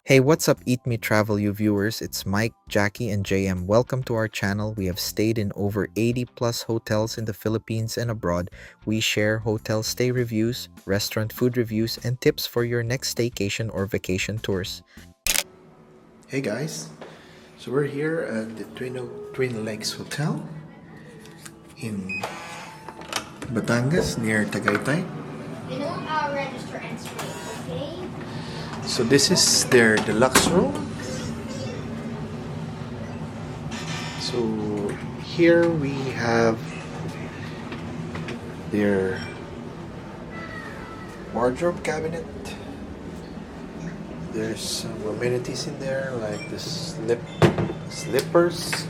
Hey, what's up, Eat Me Travel You viewers? It's Mike, Jackie, and JM. Welcome to our channel. We have stayed in over 80 plus hotels in the Philippines and abroad. We share hotel stay reviews, restaurant food reviews, and tips for your next staycation or vacation tours. Hey guys, so we're here at the Twin Lakes Hotel in Batangas near Tagaytay. You don't register and speak, okay? So this is their deluxe room. So here we have their wardrobe cabinet. There's some amenities in there like the slippers.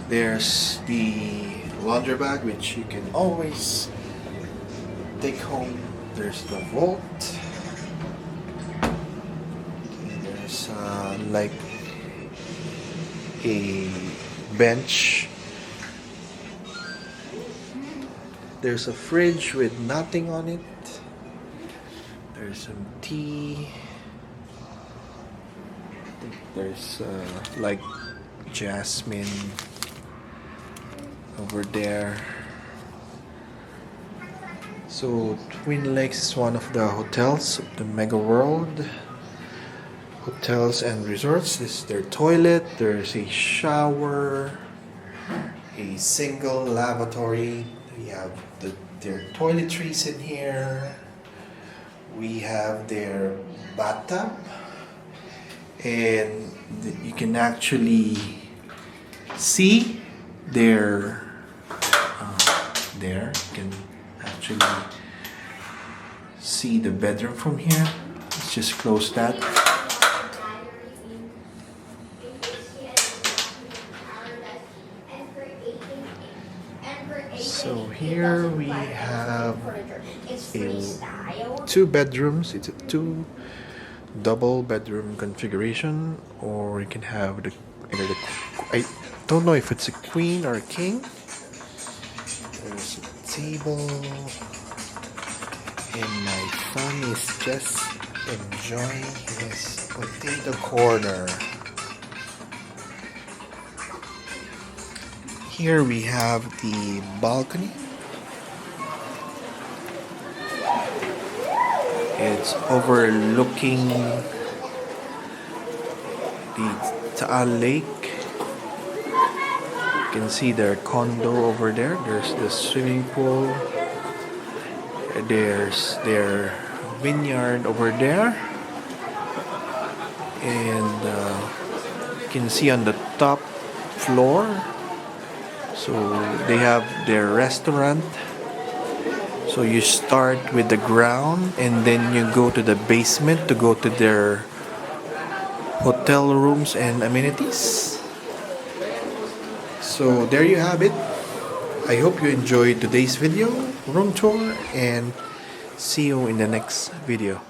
There's the laundry bag which you can always take home. There's the vault. There's like a bench. There's a fridge with nothing on it. There's some tea. I think there's like jasmine over there. So Twin Lakes is one of the hotels of the Mega World Hotels and Resorts. This is their toilet. There's a shower, a single lavatory. We have their toiletries in here. We have their bathtub, and you can actually see their there. You can actually see the bedroom from here. Let's just close that. So here we have two bedrooms. It's a two double bedroom configuration, or you can have either the I don't know if it's a queen or a king. There's a table, and my son is just enjoying his potato corner. Here we have the balcony. It's overlooking the Taal Lake. You can see their condo over there. There's the swimming pool. There's their vineyard over there. And you can see on the top floor. So they have their restaurant. So you start with the ground and then you go to the basement to go to their hotel rooms and amenities. So there you have it. I hope you enjoyed today's video, room tour, and see you in the next video.